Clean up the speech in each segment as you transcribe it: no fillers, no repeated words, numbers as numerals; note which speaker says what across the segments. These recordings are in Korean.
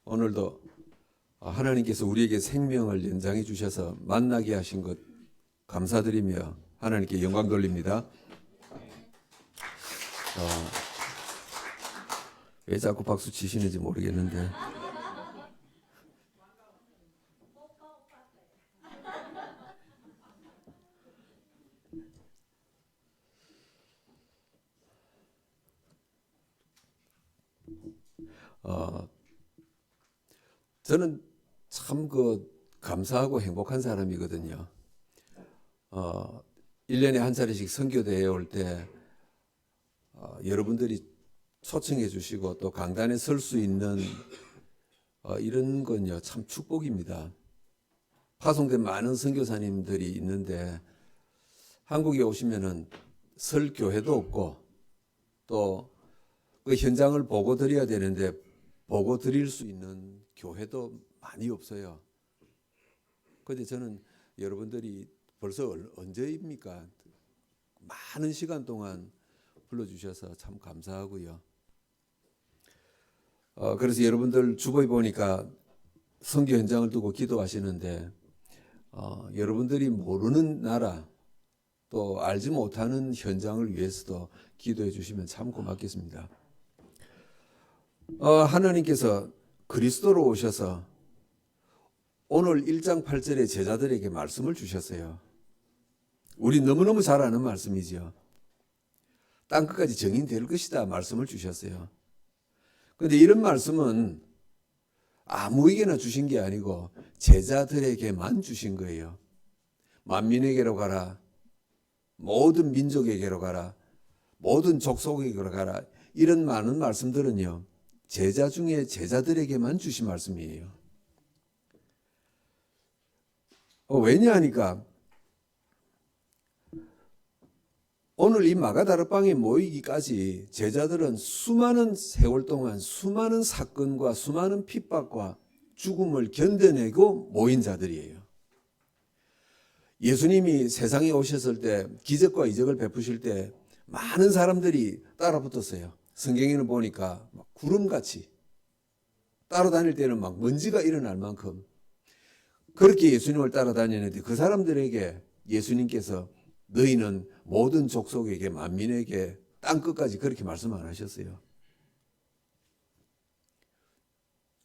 Speaker 1: 오늘도 하나님께서 우리에게 생명을 연장해 주셔서 만나게 하신 것 감사드리며 하나님께 영광 돌립니다. 왜 자꾸 박수 치시는지 모르겠는데 저는 참 감사하고 행복한 사람이거든요. 1년에 한 차례씩 선교대회 올 때 여러분들이 초청해 주시고 또 강단에 설 수 있는 이런 건요 참 축복입니다. 파송된 많은 선교사님들이 있는데 한국에 오시면은 설 교회도 없고 또 그 현장을 보고 드려야 되는데 보고 드릴 수 있는 교회도 많이 없어요. 그런데 저는 여러분들이 벌써 언제입니까? 많은 시간 동안 불러주셔서 참 감사하고요. 그래서 여러분들 주보에 보니까 선교 현장을 두고 기도하시는데 여러분들이 모르는 나라 또 알지 못하는 현장을 위해서도 기도해 주시면 참 고맙겠습니다. 하나님께서 그리스도로 오셔서 오늘 1장 8절에 제자들에게 말씀을 주셨어요. 우리 너무너무 잘 아는 말씀이죠. 땅끝까지 정인될 것이다 말씀을 주셨어요. 그런데 이런 말씀은 아무에게나 주신 게 아니고 제자들에게만 주신 거예요. 만민에게로 가라. 모든 민족에게로 가라. 모든 족속에게로 가라. 이런 많은 말씀들은요. 제자 중에 제자들에게만 주신 말씀이에요. 왜냐하니까 오늘 이 마가다락방에 모이기까지 제자들은 수많은 세월 동안 수많은 사건과 수많은 핍박과 죽음을 견뎌내고 모인 자들이에요. 예수님이 세상에 오셨을 때 기적과 이적을 베푸실 때 많은 사람들이 따라 붙었어요. 성경에는 보니까 막 구름같이 따라다닐 때는 막 먼지가 일어날 만큼 그렇게 예수님을 따라다니는데 그 사람들에게 예수님께서 너희는 모든 족속에게 만민에게 땅끝까지 그렇게 말씀 안 하셨어요.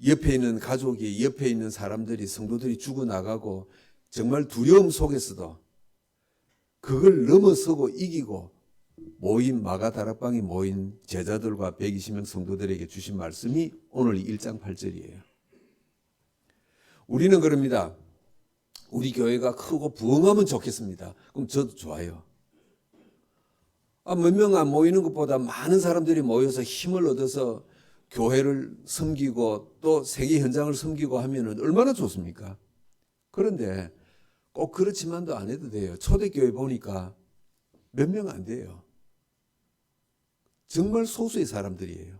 Speaker 1: 옆에 있는 가족이 옆에 있는 사람들이 성도들이 죽어나가고 정말 두려움 속에서도 그걸 넘어서고 이기고 모인 마가다락방에 모인 제자들과 120명 성도들에게 주신 말씀이 오늘 1장 8절이에요. 우리는 그럽니다. 우리 교회가 크고 부흥하면 좋겠습니다. 그럼 저도 좋아요. 몇 명 안 모이는 것보다 많은 사람들이 모여서 힘을 얻어서 교회를 섬기고 또 세계 현장을 섬기고 하면 얼마나 좋습니까? 그런데 꼭 그렇지만도 안 해도 돼요. 초대교회 보니까 몇 명 안 돼요. 정말 소수의 사람들이에요.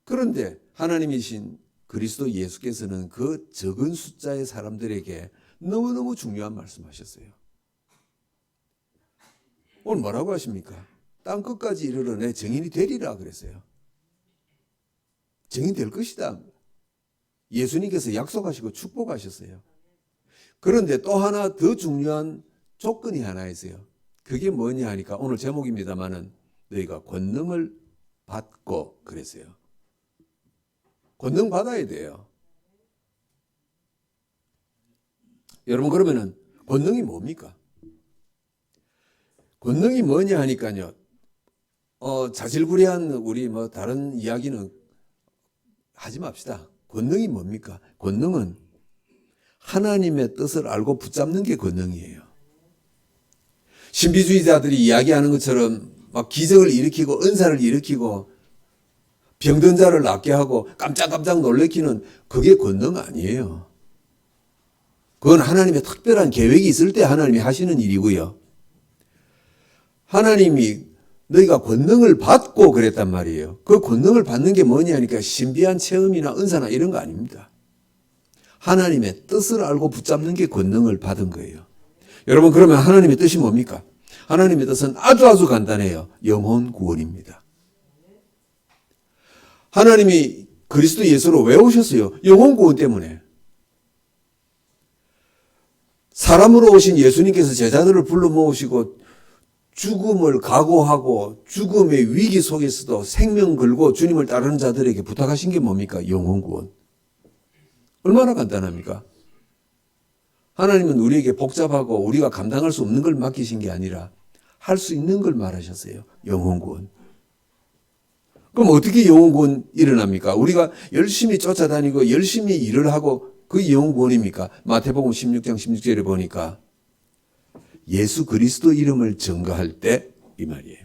Speaker 1: 그런데 하나님이신 그리스도 예수께서는 그 적은 숫자의 사람들에게 너무너무 중요한 말씀하셨어요. 오늘 뭐라고 하십니까? 땅끝까지 이르러 내 증인이 되리라 그랬어요. 증인 될 것이다. 예수님께서 약속하시고 축복하셨어요. 그런데 또 하나 더 중요한 조건이 하나 있어요. 그게 뭐냐 하니까 오늘 제목입니다마는 너희가 권능을 받고 그랬어요. 권능 받아야 돼요. 여러분 그러면은 권능이 뭡니까? 권능이 뭐냐 하니까요. 자질구레한 우리 다른 이야기는 하지 맙시다. 권능이 뭡니까? 권능은 하나님의 뜻을 알고 붙잡는 게 권능이에요. 신비주의자들이 이야기하는 것처럼 막 기적을 일으키고 은사를 일으키고 병든 자를 낫게 하고 깜짝깜짝 놀래키는 그게 권능 아니에요. 그건 하나님의 특별한 계획이 있을 때 하나님이 하시는 일이고요. 하나님이 너희가 권능을 받고 그랬단 말이에요. 그 권능을 받는 게 뭐냐니까 신비한 체험이나 은사나 이런 거 아닙니다. 하나님의 뜻을 알고 붙잡는 게 권능을 받은 거예요. 여러분 그러면 하나님의 뜻이 뭡니까? 하나님의 뜻은 아주 간단해요. 영혼 구원입니다. 하나님이 그리스도 예수로 왜 오셨어요? 영혼 구원 때문에. 사람으로 오신 예수님께서 제자들을 불러 모으시고 죽음을 각오하고 죽음의 위기 속에서도 생명 걸고 주님을 따르는 자들에게 부탁하신 게 뭡니까? 영혼 구원. 얼마나 간단합니까? 하나님은 우리에게 복잡하고 우리가 감당할 수 없는 걸 맡기신 게 아니라 할 수 있는 걸 말하셨어요. 영혼 구원. 그럼 어떻게 영혼 구원 일어납니까? 우리가 열심히 쫓아다니고 열심히 일을 하고 그 영혼 구원입니까? 마태복음 16장 16절에 보니까 예수 그리스도 이름을 증거할 때 이 말이에요.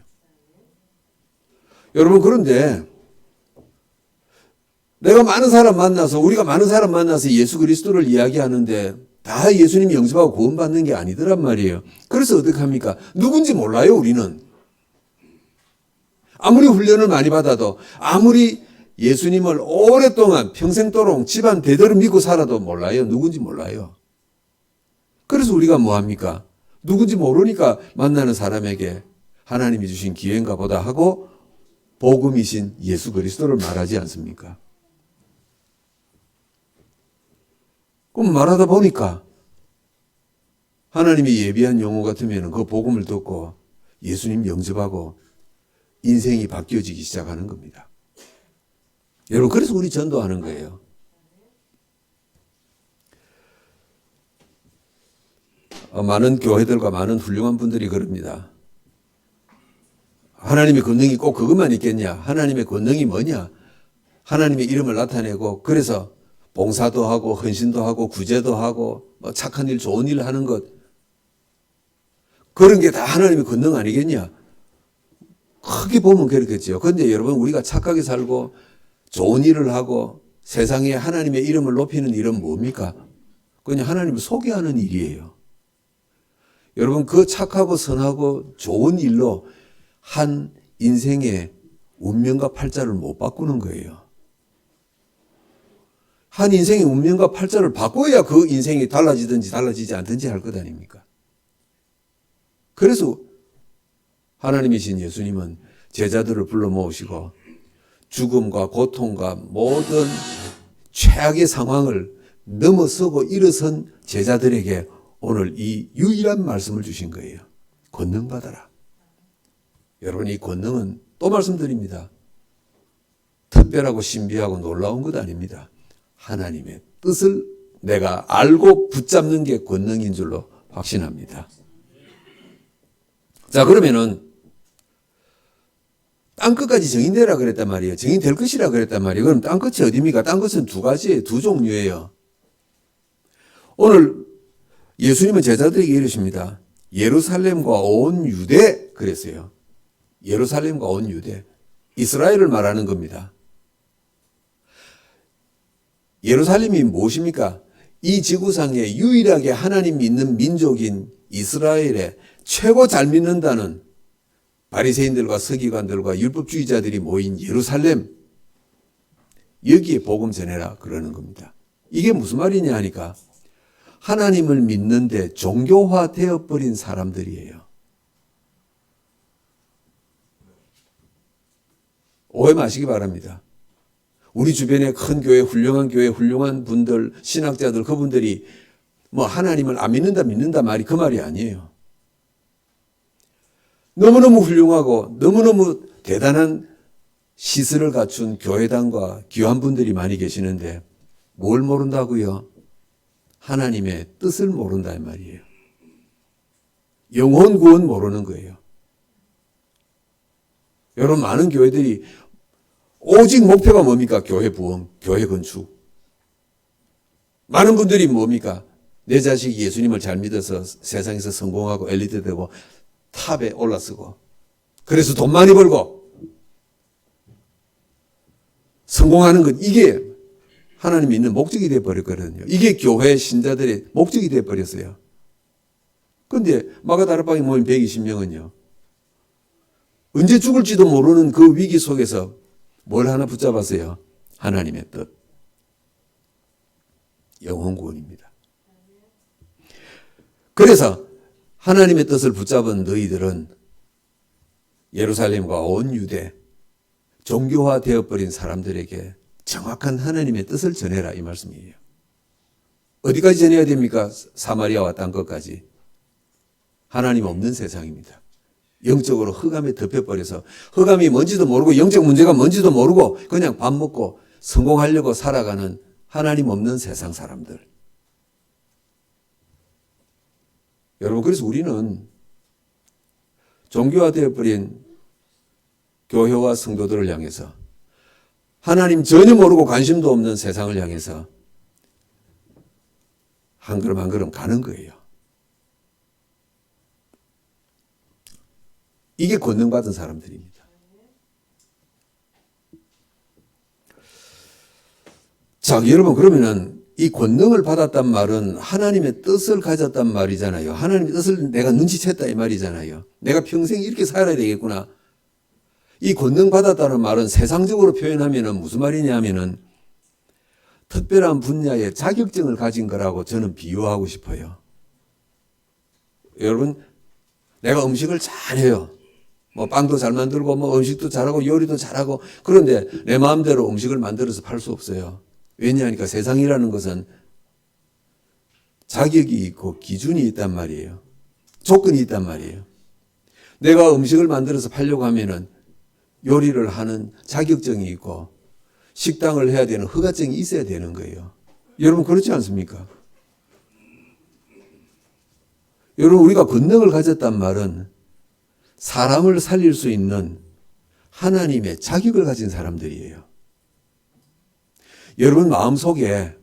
Speaker 1: 여러분 그런데 내가 많은 사람 만나서 우리가 많은 사람 만나서 예수 그리스도를 이야기하는데 다 예수님이 영접하고 구원받는 게 아니더란 말이에요. 그래서 어떻게 합니까? 누군지 몰라요 우리는. 아무리 훈련을 많이 받아도 아무리 예수님을 오랫동안 평생도록 집안 대대로 믿고 살아도 몰라요. 누군지 몰라요. 그래서 우리가 뭐합니까? 누군지 모르니까 만나는 사람에게 하나님이 주신 기회인가 보다 하고 복음이신 예수 그리스도를 말하지 않습니까? 그럼 말하다 보니까 하나님이 예비한 영혼 같으면 그 복음을 듣고 예수님 영접하고 인생이 바뀌어지기 시작하는 겁니다. 여러분 그래서 우리 전도하는 거예요. 많은 교회들과 많은 훌륭한 분들이 그럽니다. 하나님의 권능이 꼭 그것만 있겠냐? 하나님의 권능이 뭐냐? 하나님의 이름을 나타내고 그래서 봉사도 하고 헌신도 하고 구제도 하고 뭐 착한 일 좋은 일 하는 것 그런 게 다 하나님의 권능 아니겠냐? 크게 보면 그렇겠죠. 그런데 여러분 우리가 착하게 살고 좋은 일을 하고 세상에 하나님의 이름을 높이는 일은 뭡니까? 그냥 하나님을 소개하는 일이에요. 여러분 그 착하고 선하고 좋은 일로 한 인생의 운명과 팔자를 못 바꾸는 거예요. 한 인생의 운명과 팔자를 바꿔야 그 인생이 달라지든지 달라지지 않든지 할 것 아닙니까? 그래서 하나님이신 예수님은 제자들을 불러 모으시고 죽음과 고통과 모든 최악의 상황을 넘어서고 일어선 제자들에게 오늘 이 유일한 말씀을 주신 거예요. 권능 받아라. 여러분 이 권능은 또 말씀드립니다. 특별하고 신비하고 놀라운 것 아닙니다. 하나님의 뜻을 내가 알고 붙잡는 게 권능인 줄로 확신합니다. 자 그러면은 땅끝까지 정인되라 그랬단 말이에요. 정인될 것이라 그랬단 말이에요. 그럼 땅끝이 어디입니까? 땅끝은 두 가지예요. 두 종류예요. 오늘 예수님은 제자들에게 이르십니다. 예루살렘과 온 유대 그랬어요. 예루살렘과 온 유대. 이스라엘을 말하는 겁니다. 예루살렘이 무엇입니까? 이 지구상에 유일하게 하나님 믿는 민족인 이스라엘에 최고 잘 믿는다는 바리새인들과 서기관들과 율법주의자들이 모인 예루살렘 여기에 복음 전해라 그러는 겁니다. 이게 무슨 말이냐 하니까 하나님을 믿는데 종교화 되어버린 사람들이에요. 오해 마시기 바랍니다. 우리 주변에 큰 교회, 훌륭한 분들, 신학자들 그분들이 뭐 하나님을 안 믿는다 말이 그 말이 아니에요. 너무너무 훌륭하고 너무너무 대단한 시설을 갖춘 교회당과 귀한 분들이 많이 계시는데 뭘 모른다고요? 하나님의 뜻을 모른다 이 말이에요. 영혼 구원 모르는 거예요. 여러분 많은 교회들이 오직 목표가 뭡니까? 교회 부흥, 교회 건축. 많은 분들이 뭡니까? 내 자식이 예수님을 잘 믿어서 세상에서 성공하고 엘리트 되고 탑에 올라서고 그래서 돈 많이 벌고 성공하는 것 이게 하나님이 있는 목적이 되어버렸거든요. 이게 교회 신자들의 목적이 되어버렸어요. 그런데 마가다락방에 모인 120명은요. 언제 죽을지도 모르는 그 위기 속에서 뭘 하나 붙잡았어요? 하나님의 뜻. 영혼 구원입니다. 그래서 하나님의 뜻을 붙잡은 너희들은 예루살렘과 온 유대 종교화 되어버린 사람들에게 정확한 하나님의 뜻을 전해라 이 말씀이에요. 어디까지 전해야 됩니까? 사마리아와 땅 끝까지. 하나님 없는 세상입니다. 영적으로 흑암에 덮여버려서 흑암이 뭔지도 모르고 영적 문제가 뭔지도 모르고 그냥 밥 먹고 성공하려고 살아가는 하나님 없는 세상 사람들. 여러분, 그래서 우리는 종교화되어버린 교회와 성도들을 향해서 하나님 전혀 모르고 관심도 없는 세상을 향해서 한 걸음 한 걸음 가는 거예요. 이게 권능받은 사람들입니다. 자, 여러분, 그러면은 이 권능을 받았단 말은 하나님의 뜻을 가졌단 말이잖아요. 하나님의 뜻을 내가 눈치챘다 이 말이잖아요. 내가 평생 이렇게 살아야 되겠구나. 이 권능 받았다는 말은 세상적으로 표현하면은 무슨 말이냐면은 특별한 분야의 자격증을 가진 거라고 저는 비유하고 싶어요. 여러분, 내가 음식을 잘해요. 뭐 빵도 잘 만들고 뭐 음식도 잘하고 요리도 잘하고 그런데 내 마음대로 음식을 만들어서 팔 수 없어요. 왜냐하니까 세상이라는 것은 자격이 있고 기준이 있단 말이에요. 조건이 있단 말이에요. 내가 음식을 만들어서 팔려고 하면은 요리를 하는 자격증이 있고 식당을 해야 되는 허가증이 있어야 되는 거예요. 여러분, 그렇지 않습니까? 여러분, 우리가 권능을 가졌단 말은 사람을 살릴 수 있는 하나님의 자격을 가진 사람들이에요. 여러분 마음속에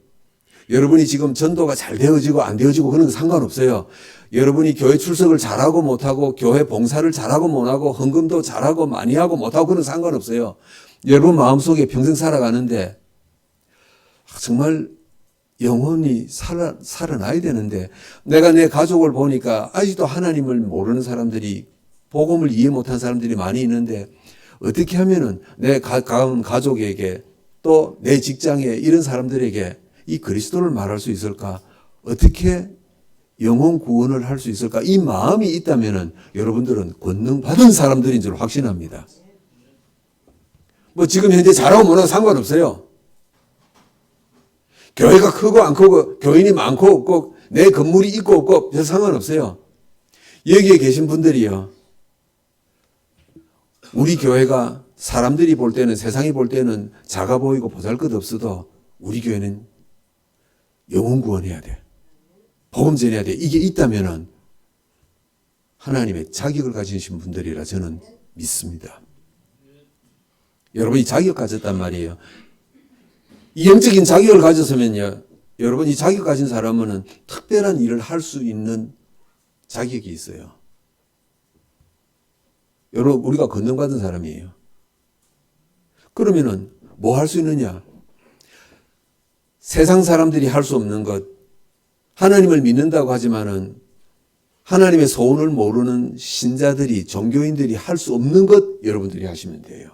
Speaker 1: 여러분이 지금 전도가 잘 되어지고 안 되어지고 그런 거 상관없어요. 여러분이 교회 출석을 잘하고 못하고 교회 봉사를 잘하고 못하고 헌금도 잘하고 많이 하고 못하고 그런 거 상관없어요. 여러분 마음속에 평생 살아가는데 정말 영혼이 살아나야 되는데 내가 내 가족을 보니까 아직도 하나님을 모르는 사람들이 복음을 이해 못한 사람들이 많이 있는데 어떻게 하면은 내 가까운 가족에게 또 내 직장에 이런 사람들에게 이 그리스도를 말할 수 있을까? 어떻게 영혼 구원을 할 수 있을까? 이 마음이 있다면은 여러분들은 권능 받은 사람들인 줄 확신합니다. 뭐 지금 현재 잘하고 못하고 상관없어요. 교회가 크고 안 크고 교인이 많고 없고 내 건물이 있고 없고 별 상관없어요. 여기에 계신 분들이요. 우리 교회가 사람들이 볼 때는 세상이 볼 때는 작아 보이고 보잘것없어도 우리 교회는 영혼 구원해야 돼. 복음 전해야 돼. 이게 있다면은 하나님의 자격을 가지신 분들이라 저는 믿습니다. 여러분이 자격 가졌단 말이에요. 이 영적인 자격을 가졌으면요. 여러분 이 자격 가진 사람은 특별한 일을 할 수 있는 자격이 있어요. 여러분 우리가 권능받은 사람이에요. 그러면은 뭐 할 수 있느냐? 세상 사람들이 할 수 없는 것, 하나님을 믿는다고 하지만은 하나님의 소원을 모르는 신자들이, 종교인들이 할 수 없는 것 여러분들이 하시면 돼요.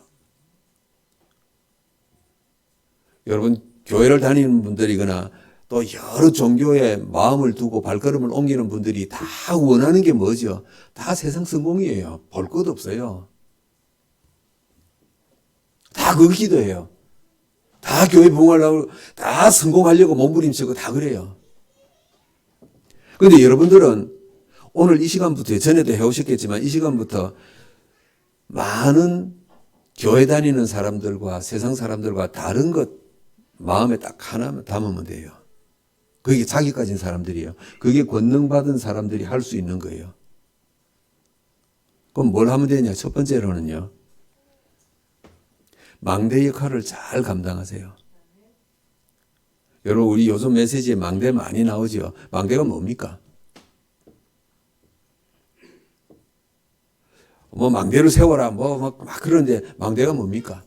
Speaker 1: 여러분 교회를 다니는 분들이거나 또 여러 종교에 마음을 두고 발걸음을 옮기는 분들이 다 원하는 게 뭐죠? 다 세상 성공이에요. 볼 것 없어요. 다 그 기도해요. 다 교회 부흥하려고, 다 성공하려고 몸부림치고 다 그래요. 그런데 여러분들은 오늘 이 시간부터, 전에도 해오셨겠지만 이 시간부터 많은 교회 다니는 사람들과 세상 사람들과 다른 것 마음에 딱 하나 담으면 돼요. 그게 자기 가진 사람들이에요. 그게 권능받은 사람들이 할 수 있는 거예요. 그럼 뭘 하면 되냐? 첫 번째로는요. 망대 역할을 잘 감당하세요. 여러분 우리 요즘 메시지에 망대 많이 나오죠. 망대가 뭡니까? 뭐 망대를 세워라 막 그러는데 망대가 뭡니까?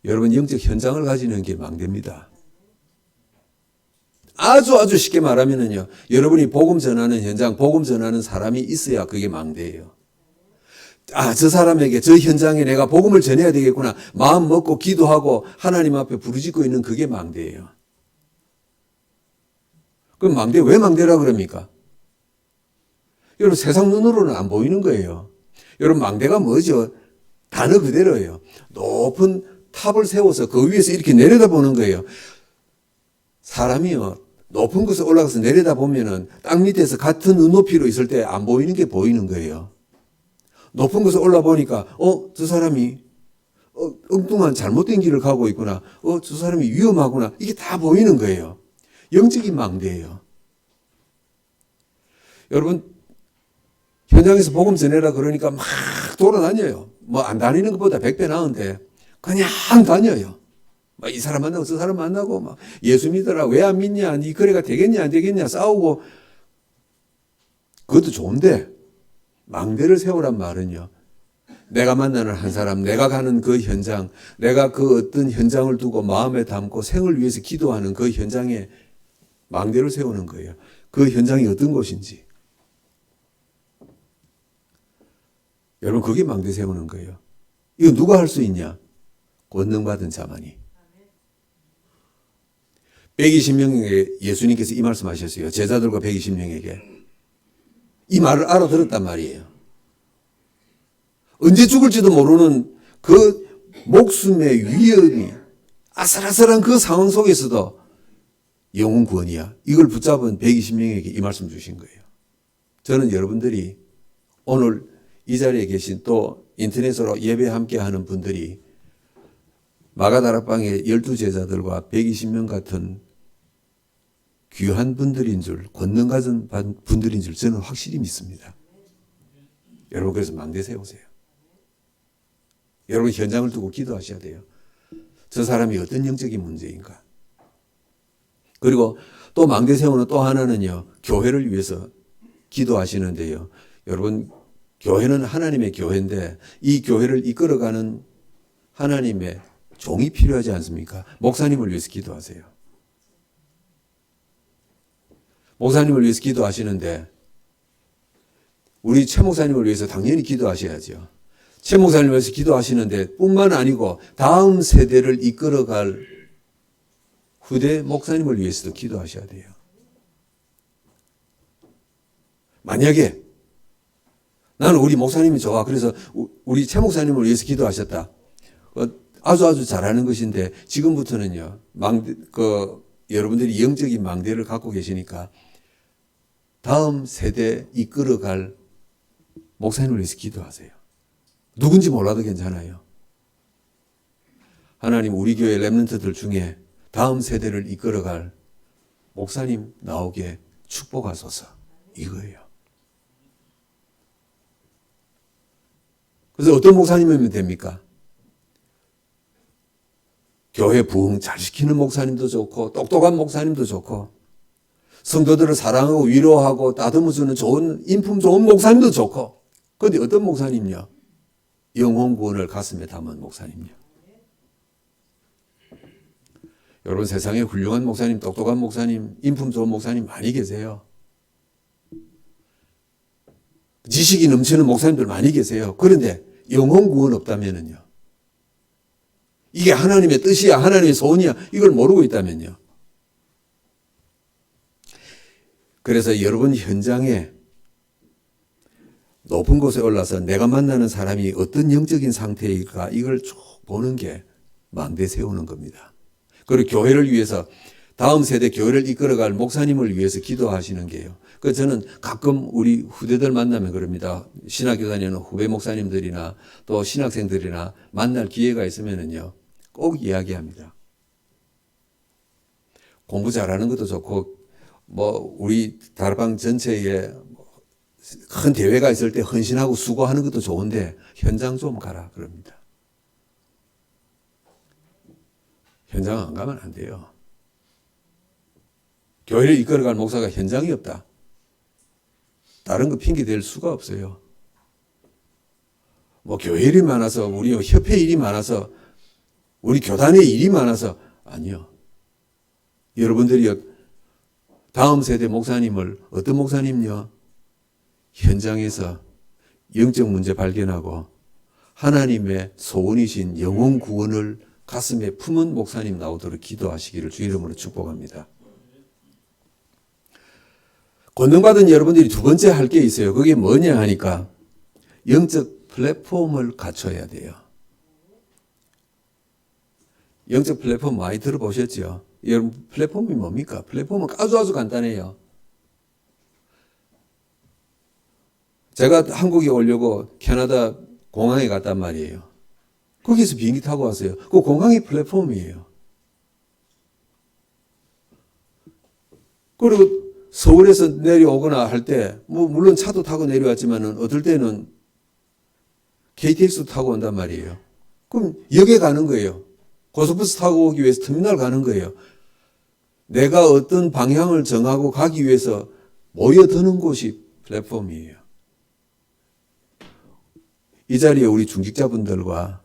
Speaker 1: 여러분 영적 현장을 가지는 게 망대입니다. 아주 쉽게 말하면은요. 여러분이 복음 전하는 현장, 복음 전하는 사람이 있어야 그게 망대예요. 아, 저 사람에게, 저 현장에 내가 복음을 전해야 되겠구나. 마음 먹고 기도하고 하나님 앞에 부르짖고 있는 그게 망대예요. 그럼 망대, 왜 망대라 그럽니까? 여러분, 세상 눈으로는 안 보이는 거예요. 여러분, 망대가 뭐죠? 단어 그대로예요. 높은 탑을 세워서 그 위에서 이렇게 내려다보는 거예요. 사람이요, 높은 곳에 올라가서 내려다보면은 땅 밑에서 같은 눈높이로 있을 때 안 보이는 게 보이는 거예요. 높은 곳에 올라보니까 저 사람이 엉뚱한 잘못된 길을 가고 있구나. 저 사람이 위험하구나. 이게 다 보이는 거예요. 영적인 망대예요. 여러분, 현장에서 복음 전해라 그러니까 막 돌아다녀요. 뭐 안 다니는 것보다 100배 나은데 그냥 다녀요. 막 이 사람 만나고 저 사람 만나고 막 예수 믿어라. 왜 안 믿냐? 네 거래가 되겠냐 안 되겠냐 싸우고. 그것도 좋은데 망대를 세우란 말은요, 내가 만나는 한 사람, 내가 가는 그 현장, 내가 그 어떤 현장을 두고 마음에 담고 생을 위해서 기도하는 그 현장에 망대를 세우는 거예요. 그 현장이 어떤 곳인지. 여러분, 그게 망대 세우는 거예요. 이거 누가 할 수 있냐? 권능받은 자만이. 120명에게 예수님께서 이 말씀하셨어요. 제자들과 120명에게. 이 말을 알아들었단 말이에요. 언제 죽을지도 모르는 그 목숨의 위험이 아슬아슬한 그 상황 속에서도 영혼 구원이야. 이걸 붙잡은 120명에게 이 말씀 주신 거예요. 저는 여러분들이 오늘 이 자리에 계신 또 인터넷으로 예배 함께 하는 분들이 마가다락방의 12제자들과 120명 같은 귀한 분들인 줄, 권능 가진 분들인 줄 저는 확실히 믿습니다. 여러분, 그래서 망대 세우세요. 여러분, 현장을 두고 기도하셔야 돼요. 저 사람이 어떤 영적인 문제인가. 그리고 또 망대 세우는 또 하나는요, 교회를 위해서 기도하시는데요. 여러분, 교회는 하나님의 교회인데 이 교회를 이끌어가는 하나님의 종이 필요하지 않습니까? 목사님을 위해서 기도하세요. 목사님을 위해서 기도하시는데 우리 최 목사님을 위해서 당연히 기도하셔야죠. 최 목사님을 위해서 기도하시는데 뿐만 아니고 다음 세대를 이끌어갈 후대 목사님을 위해서도 기도하셔야 돼요. 만약에 나는 우리 목사님이 좋아. 그래서 우리 최 목사님을 위해서 기도하셨다. 아주 잘하는 것인데 지금부터는요, 여러분들이 영적인 망대를 갖고 계시니까 다음 세대 이끌어갈 목사님을 위해서 기도하세요. 누군지 몰라도 괜찮아요. 하나님, 우리 교회 렘넌트들 중에 다음 세대를 이끌어갈 목사님 나오게 축복하소서. 이거예요. 그래서 어떤 목사님이면 됩니까? 교회 부흥 잘 시키는 목사님도 좋고 똑똑한 목사님도 좋고 성도들을 사랑하고 위로하고 다듬어주는 좋은 인품 좋은 목사님도 좋고. 그런데 어떤 목사님요? 영혼 구원을 가슴에 담은 목사님요. 여러분, 세상에 훌륭한 목사님, 똑똑한 목사님, 인품 좋은 목사님 많이 계세요. 지식이 넘치는 목사님들 많이 계세요. 그런데 영혼 구원 없다면요, 이게 하나님의 뜻이야, 하나님의 소원이야, 이걸 모르고 있다면요. 그래서 여러분 현장에 높은 곳에 올라서 내가 만나는 사람이 어떤 영적인 상태일까, 이걸 쭉 보는 게 망대 세우는 겁니다. 그리고 교회를 위해서, 다음 세대 교회를 이끌어갈 목사님을 위해서 기도하시는 게요. 그래서 저는 가끔 우리 후대들 만나면 그럽니다. 신학교 다니는 후배 목사님들이나 또 신학생들이나 만날 기회가 있으면은요, 꼭 이야기합니다. 공부 잘하는 것도 좋고, 우리 다락방 전체에 큰 대회가 있을 때 헌신하고 수고하는 것도 좋은데 현장 좀 가라 그럽니다. 현장 안 가면 안 돼요. 교회를 이끌어갈 목사가 현장이 없다. 다른 거 핑계 댈 수가 없어요. 교회 일이 많아서, 우리 협회 일이 많아서, 우리 교단의 일이 많아서, 아니요. 여러분들이 다음 세대 목사님을, 어떤 목사님요? 현장에서 영적 문제 발견하고 하나님의 소원이신 영혼 구원을 가슴에 품은 목사님 나오도록 기도하시기를 주 이름으로 축복합니다. 권능받은 여러분들이 두 번째 할 게 있어요. 그게 뭐냐 하니까 영적 플랫폼을 갖춰야 돼요. 영적 플랫폼 많이 들어보셨죠? 여러분, 플랫폼이 뭡니까? 플랫폼은 아주 간단해요. 제가 한국에 오려고 캐나다 공항에 갔단 말이에요. 거기서 비행기 타고 왔어요. 그 공항이 플랫폼이에요. 그리고 서울에서 내려오거나 할 때, 물론 차도 타고 내려왔지만은, 어떨 때는 KTX도 타고 온단 말이에요. 그럼 역에 가는 거예요. 고속버스 타고 오기 위해서 터미널 가는 거예요. 내가 어떤 방향을 정하고 가기 위해서 모여드는 곳이 플랫폼이에요. 이 자리에 우리 중직자분들과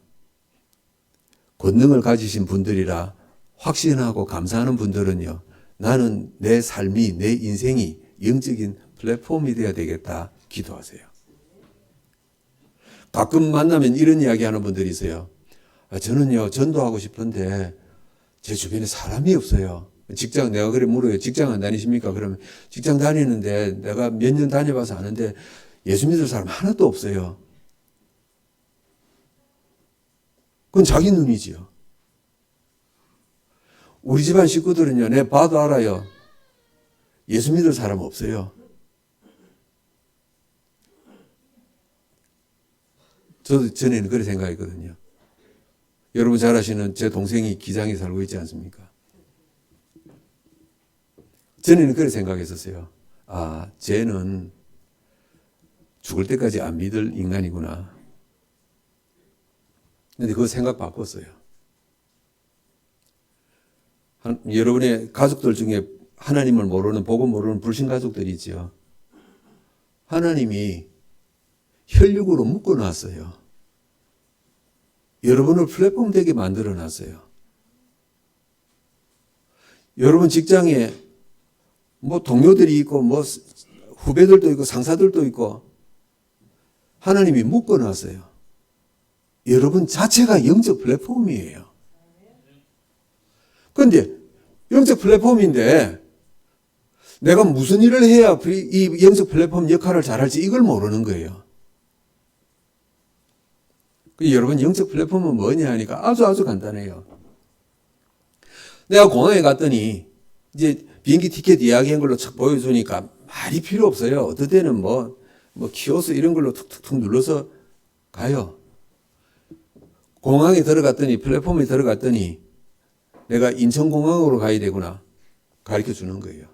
Speaker 1: 권능을 가지신 분들이라 확신하고 감사하는 분들은요, 나는 내 삶이, 내 인생이 영적인 플랫폼이 되어야 되겠다 기도하세요. 가끔 만나면 이런 이야기 하는 분들이 있어요. 저는요, 전도하고 싶은데 제 주변에 사람이 없어요. 직장, 내가 그래 물어요. 직장 안 다니십니까? 그러면 직장 다니는데 내가 몇 년 다녀봐서 아는데 예수 믿을 사람 하나도 없어요. 그건 자기 눈이지요. 우리 집안 식구들은요, 내 봐도 알아요. 예수 믿을 사람 없어요. 저도 전에는 그렇게 생각했거든요. 여러분 잘 아시는 제 동생이 기장에 살고 있지 않습니까? 전에는 그렇게 생각했었어요. 아, 쟤는 죽을 때까지 안 믿을 인간이구나. 근데 그 생각 바꿨어요. 여러분의 가족들 중에 하나님을 모르는, 복음 모르는 불신 가족들이 있죠. 하나님이 혈육으로 묶어놨어요. 여러분을 플랫폼 되게 만들어놨어요. 여러분 직장에 동료들이 있고, 후배들도 있고, 상사들도 있고, 하나님이 묶어놨어요. 여러분 자체가 영적 플랫폼이에요. 그런데 영적 플랫폼인데 내가 무슨 일을 해야 이 영적 플랫폼 역할을 잘할지 이걸 모르는 거예요. 여러분 영적 플랫폼은 뭐냐 하니까 아주 간단해요. 내가 공항에 갔더니 이제 비행기 티켓 이야기한 걸로 척 보여주니까 말이 필요 없어요. 어떨 때는 키오스 이런 걸로 툭툭툭 눌러서 가요. 공항에 들어갔더니, 플랫폼에 들어갔더니 내가 인천공항으로 가야 되구나 가르쳐 주는 거예요.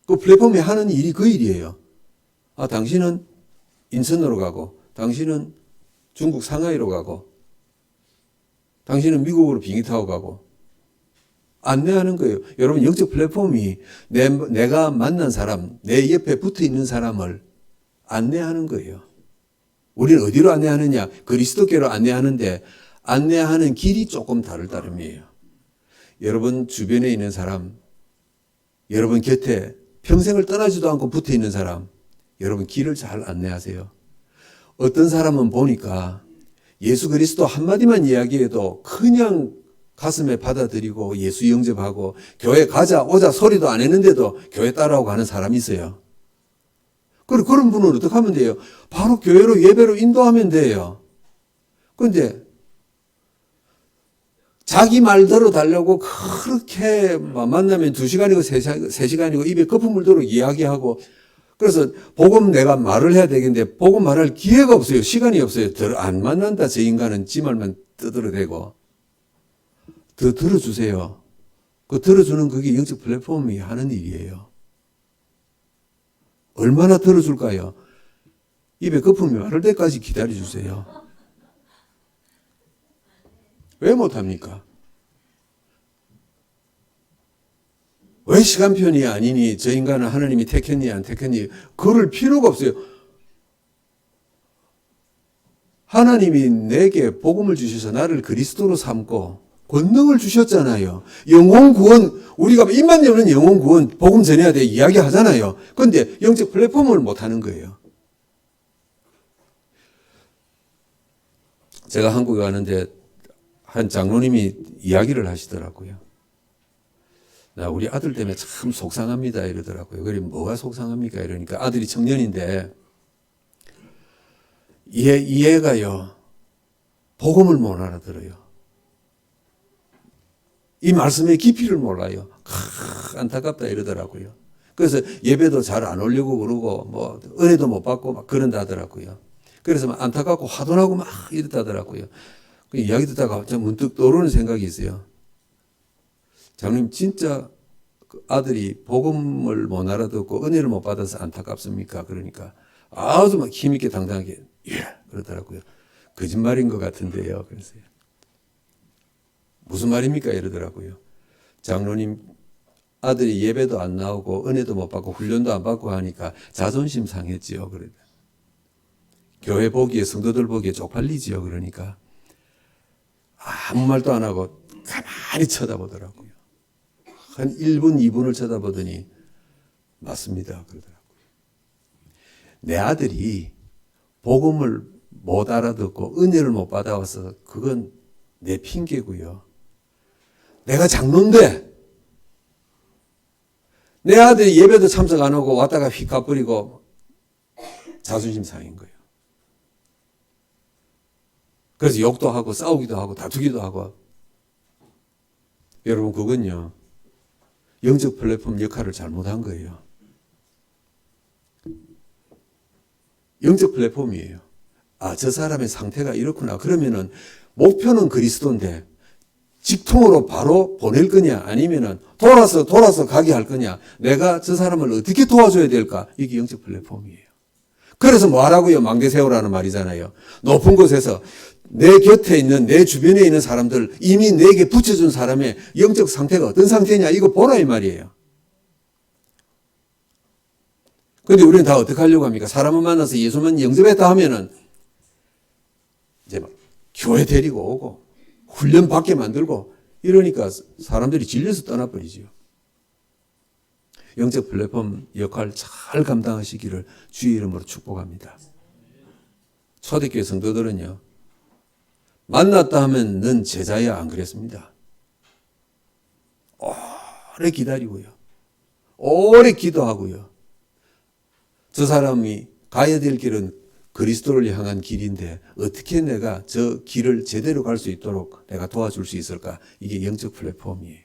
Speaker 1: 그 플랫폼에 하는 일이 그 일이에요. 아, 당신은 인천으로 가고, 당신은 중국 상하이로 가고, 당신은 미국으로 비행기 타고 가고, 안내하는 거예요. 여러분, 영적 플랫폼이 내가 만난 사람, 내 옆에 붙어 있는 사람을 안내하는 거예요. 우리는 어디로 안내하느냐? 그리스도께로 안내하는데 안내하는 길이 조금 다를 따름이에요. 여러분 주변에 있는 사람, 여러분 곁에 평생을 떠나지도 않고 붙어 있는 사람, 여러분 길을 잘 안내하세요. 어떤 사람은 보니까 예수 그리스도 한마디만 이야기해도 그냥 가슴에 받아들이고 예수 영접하고 교회 가자 오자 소리도 안 했는데도 교회 따라오고 가는 사람이 있어요. 그런 분은 어떻게 하면 돼요? 바로 교회로 예배로 인도하면 돼요. 그런데 자기 말대로 달려고 그렇게 만나면 2시간이고 3시간이고 입에 거품을 들어 이야기하고, 그래서 복음 내가 말을 해야 되겠는데 복음 말할 기회가 없어요. 시간이 없어요. 안 만난다. 저 인간은 지 말만 떠들어대고. 더 들어주세요. 그 들어주는 그게 영적 플랫폼이 하는 일이에요. 얼마나 들어줄까요? 입에 거품이 마를 때까지 기다려주세요. 왜 못합니까? 왜 시간편이 아니니? 저 인간은 하나님이 택했니 안 택했니? 그럴 필요가 없어요. 하나님이 내게 복음을 주셔서 나를 그리스도로 삼고 권능을 주셨잖아요. 영혼 구원, 우리가 입만 열면 영혼 구원, 복음 전해야 돼 이야기 하잖아요. 그런데 영적 플랫폼을 못 하는 거예요. 제가 한국에 가는데 한 장로님이 이야기를 하시더라고요. 나 우리 아들 때문에 참 속상합니다 이러더라고요. 그래 뭐가 속상합니까 이러니까 아들이 청년인데 이 애가요 복음을 못 알아들어요. 이 말씀의 깊이를 몰라요. 안타깝다 이러더라고요. 그래서 예배도 잘 안 오려고 그러고 뭐 은혜도 못 받고 막 그런다 하더라고요. 그래서 막 안타깝고 화도 나고 막 이랬다더라고요. 그 이야기 듣다가 문득 떠오르는 생각이 있어요. 장로님 진짜 그 아들이 복음을 못 알아듣고 은혜를 못 받아서 안타깝습니까? 그러니까 아주 막 힘있게 당당하게 예 그러더라고요. 거짓말인 것 같은데요. 그래서요. 무슨 말입니까? 이러더라고요. 장로님 아들이 예배도 안 나오고 은혜도 못 받고 훈련도 안 받고 하니까 자존심 상했지요. 그래. 교회 보기에 성도들 보기에 쪽팔리지요. 그러니까 아무 말도 안 하고 가만히 쳐다보더라고요. 한 1분, 2분을 쳐다보더니 맞습니다. 그러더라고요. 내 아들이 복음을 못 알아듣고 은혜를 못 받아와서 그건 내 핑계고요. 내가 장로인데 내 아들이 예배도 참석 안 하고 왔다가 휙 가버리고 자존심 상인 거예요. 그래서 욕도 하고 싸우기도 하고 다투기도 하고. 여러분 그건요. 영적 플랫폼 역할을 잘못한 거예요. 영적 플랫폼이에요. 아, 저 사람의 상태가 이렇구나. 그러면은 목표는 그리스도인데 직통으로 바로 보낼 거냐 아니면은 돌아서 가게 할 거냐. 내가 저 사람을 어떻게 도와줘야 될까. 이게 영적 플랫폼이에요. 그래서 뭐 하라고요? 망대 세우라는 말이잖아요. 높은 곳에서 내 곁에 있는 내 주변에 있는 사람들 이미 내게 붙여준 사람의 영적 상태가 어떤 상태냐 이거 보라 이 말이에요. 그런데 우리는 다 어떻게 하려고 합니까? 사람을 만나서 예수만 영접했다 하면은 이제 막 교회 데리고 오고 훈련 받게 만들고 이러니까 사람들이 질려서 떠나버리죠. 영적 플랫폼 역할 잘 감당하시기를 주의 이름으로 축복합니다. 초대교회 성도들은요. 만났다 하면 넌 제자야 안 그랬습니다. 오래 기다리고요. 오래 기도하고요. 저 사람이 가야 될 길은 그리스도를 향한 길인데 어떻게 내가 저 길을 제대로 갈 수 있도록 내가 도와줄 수 있을까? 이게 영적 플랫폼이에요.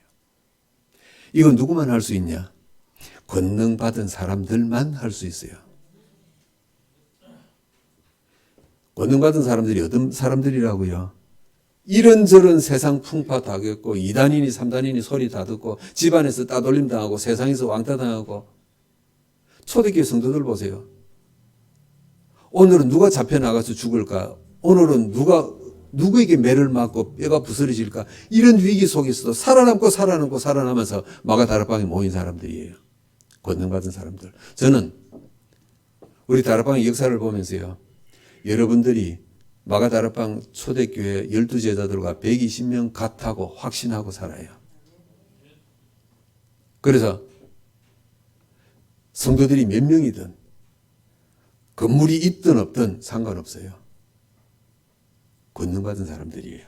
Speaker 1: 이건 누구만 할 수 있냐? 권능 받은 사람들만 할 수 있어요. 권능 받은 사람들이 어떤 사람들이라고요? 이런저런 세상 풍파 다 겪고 2단이니 3단이니 소리 다 듣고 집안에서 따돌림 당하고 세상에서 왕따 당하고 초대교회 성도들 보세요. 오늘은 누가 잡혀나가서 죽을까? 오늘은 누구에게 매를 맞고 뼈가 부스러질까? 이런 위기 속에서도 살아남면서 마가다락방에 모인 사람들이에요. 권능받은 사람들. 저는 우리 다락방의 역사를 보면서요. 여러분들이 마가다락방 초대교회 12제자들과 120명 같다고 확신하고 살아요. 그래서 성도들이 몇 명이든 건물이 있든 없든 상관없어요. 권능받은 사람들이에요.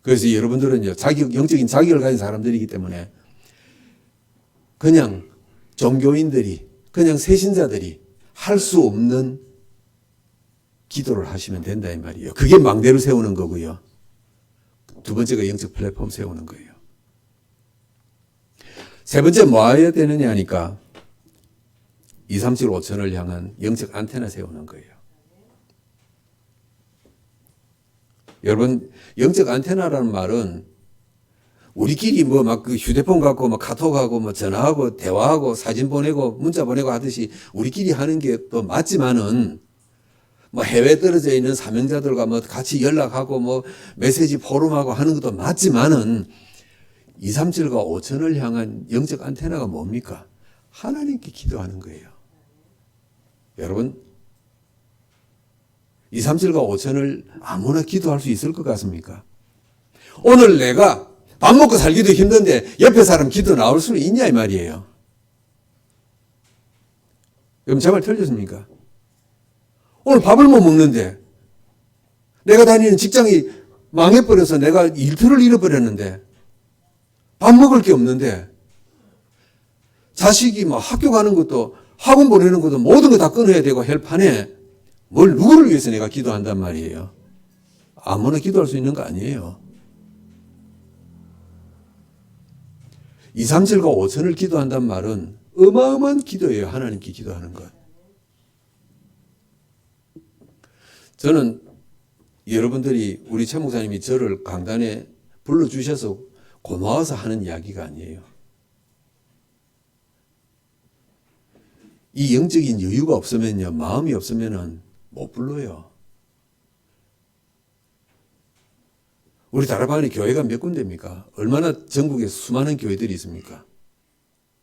Speaker 1: 그래서 여러분들은요, 영적인 자격을 가진 사람들이기 때문에 그냥 종교인들이, 그냥 세신자들이 할 수 없는 기도를 하시면 된다 이 말이에요. 그게 망대를 세우는 거고요. 두 번째가 영적 플랫폼 세우는 거예요. 세 번째 뭐 해야 되느냐 하니까 237 5천을 향한 영적 안테나 세우는 거예요. 여러분, 영적 안테나라는 말은 우리끼리 뭐 막 그 휴대폰 갖고 뭐 카톡하고 뭐 전화하고 대화하고 사진 보내고 문자 보내고 하듯이 우리끼리 하는 게 또 맞지만은 뭐 해외에 떨어져 있는 사명자들과 뭐 같이 연락하고 뭐 메시지 포럼하고 하는 것도 맞지만은 237과 5천을 향한 영적 안테나가 뭡니까? 하나님께 기도하는 거예요. 여러분, 237과 5천을 아무나 기도할 수 있을 것 같습니까? 오늘 내가 밥 먹고 살기도 힘든데 옆에 사람 기도 나올 수는 있냐 이 말이에요. 여러분 제 말 틀렸습니까? 오늘 밥을 못 먹는데 내가 다니는 직장이 망해버려서 내가 일터를 잃어버렸는데 밥 먹을 게 없는데 자식이 막 학교 가는 것도 학원 보내는 것도 모든 거 다 끊어야 되고 헬판에 뭘 누구를 위해서 내가 기도한단 말이에요. 아무나 기도할 수 있는 거 아니에요. 2, 3, 7과 5천을 기도한단 말은 어마어마한 기도예요. 하나님께 기도하는 것. 저는 여러분들이 우리 최 목사님이 저를 강단에 불러주셔서 고마워서 하는 이야기가 아니에요. 이 영적인 여유가 없으면요, 마음이 없으면은 못 불러요. 우리 다락방에 교회가 몇 군데입니까? 얼마나 전국에 수많은 교회들이 있습니까?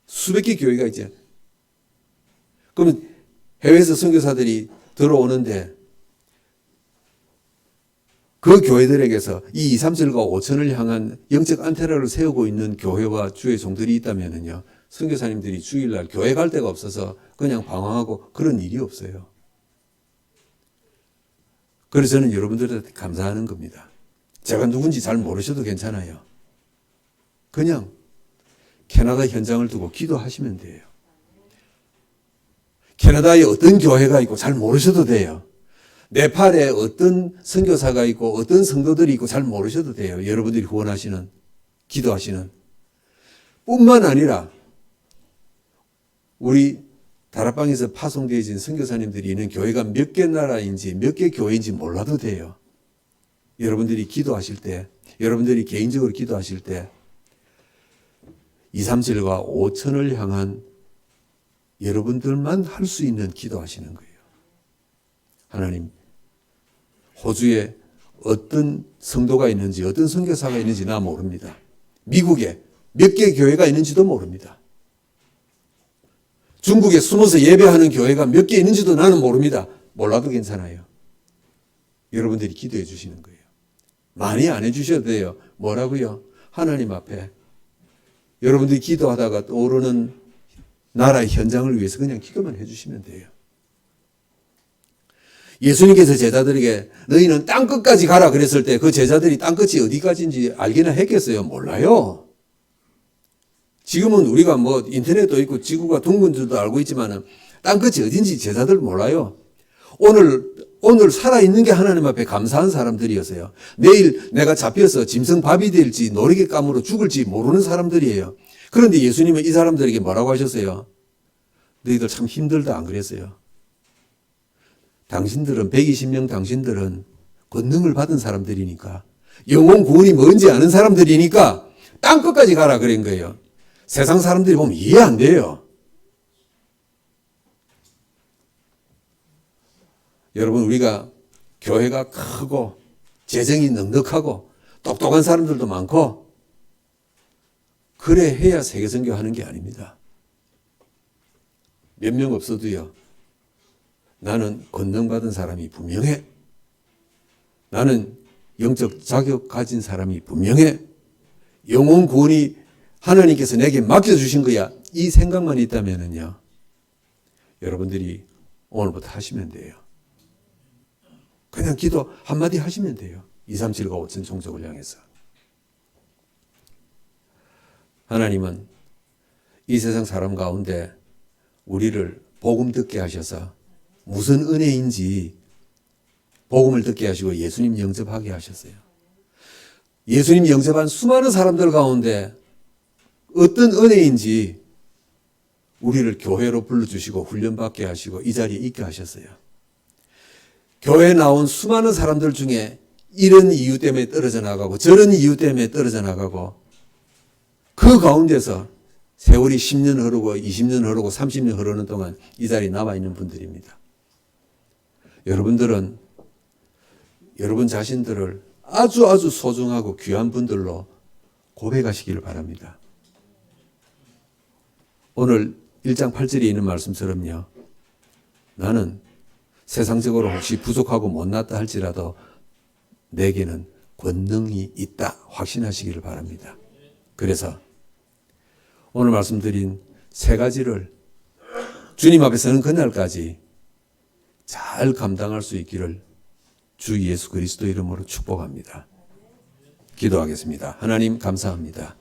Speaker 1: 수백 개 교회가 있죠. 그러면 해외에서 선교사들이 들어오는데 그 교회들에게서 이 2, 3, 7과 5천을 향한 영적 안테나를 세우고 있는 교회와 주의 종들이 있다면요, 선교사님들이 주일날 교회 갈 데가 없어서 그냥 방황하고 그런 일이 없어요. 그래서 저는 여러분들한테 감사하는 겁니다. 제가 누군지 잘 모르셔도 괜찮아요. 그냥 캐나다 현장을 두고 기도하시면 돼요. 캐나다에 어떤 교회가 있고 잘 모르셔도 돼요. 네팔에 어떤 선교사가 있고 어떤 성도들이 있고 잘 모르셔도 돼요. 여러분들이 후원하시는, 기도하시는. 뿐만 아니라 우리 다락방에서 파송되어진 선교사님들이 있는 교회가 몇 개 나라인지 몇 개 교회인지 몰라도 돼요. 여러분들이 기도하실 때, 여러분들이 개인적으로 기도하실 때 2, 3, 7과 5천을 향한 여러분들만 할 수 있는 기도하시는 거예요. 하나님, 호주에 어떤 성도가 있는지, 어떤 선교사가 있는지 나 모릅니다. 미국에 몇 개 교회가 있는지도 모릅니다. 중국에 숨어서 예배하는 교회가 몇 개 있는지도 나는 모릅니다. 몰라도 괜찮아요. 여러분들이 기도해 주시는 거예요. 많이 안 해주셔도 돼요. 뭐라고요? 하나님 앞에 여러분들이 기도하다가 떠오르는 나라의 현장을 위해서 그냥 기도만 해주시면 돼요. 예수님께서 제자들에게 너희는 땅끝까지 가라 그랬을 때 그 제자들이 땅끝이 어디까지인지 알기나 했겠어요? 몰라요. 지금은 우리가 뭐 인터넷도 있고 지구가 둥근 줄도 알고 있지만 땅끝이 어딘지 제자들 몰라요. 오늘 살아있는 게 하나님 앞에 감사한 사람들이었어요. 내일 내가 잡혀서 짐승밥이 될지 노리개감으로 죽을지 모르는 사람들이에요. 그런데 예수님은 이 사람들에게 뭐라고 하셨어요? 너희들 참 힘들다 안 그랬어요? 당신들은 120명 당신들은 권능을 받은 사람들이니까 영혼 구원이 뭔지 아는 사람들이니까 땅끝까지 가라 그런 거예요. 세상 사람들이 보면 이해 안 돼요. 여러분 우리가 교회가 크고 재정이 넉넉하고 똑똑한 사람들도 많고 그래 해야 세계선교 하는 게 아닙니다. 몇 명 없어도요. 나는 권능받은 사람이 분명해. 나는 영적 자격 가진 사람이 분명해. 영혼 구원이 하나님께서 내게 맡겨주신 거야. 이 생각만 있다면요. 여러분들이 오늘부터 하시면 돼요. 그냥 기도 한마디 하시면 돼요. 2, 3, 7과 5천 종족을 향해서. 하나님은 이 세상 사람 가운데 우리를 복음 듣게 하셔서 무슨 은혜인지 복음을 듣게 하시고 예수님 영접하게 하셨어요. 예수님 영접한 수많은 사람들 가운데 어떤 은혜인지 우리를 교회로 불러주시고 훈련받게 하시고 이 자리에 있게 하셨어요. 교회에 나온 수많은 사람들 중에 이런 이유 때문에 떨어져 나가고 저런 이유 때문에 떨어져 나가고 그 가운데서 세월이 10년 흐르고 20년 흐르고 30년 흐르는 동안 이 자리에 남아있는 분들입니다. 여러분들은 여러분 자신들을 아주 소중하고 귀한 분들로 고백하시기를 바랍니다. 오늘 1장 8절에 있는 말씀처럼요. 나는 세상적으로 혹시 부족하고 못났다 할지라도 내게는 권능이 있다 확신하시기를 바랍니다. 그래서 오늘 말씀드린 세 가지를 주님 앞에 서는 그날까지 잘 감당할 수 있기를 주 예수 그리스도 이름으로 축복합니다. 기도하겠습니다. 하나님 감사합니다.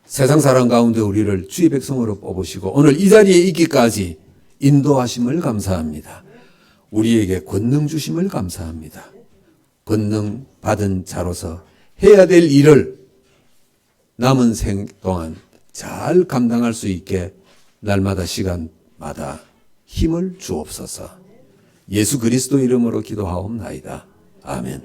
Speaker 1: 세상 사람 가운데 우리를 주의 백성으로 뽑으시고 오늘 이 자리에 있기까지 인도하심을 감사합니다. 우리에게 권능 주심을 감사합니다. 권능 받은 자로서 해야 될 일을 남은 생 동안 잘 감당할 수 있게 날마다 시간마다 힘을 주옵소서. 예수 그리스도 이름으로 기도하옵나이다. 아멘.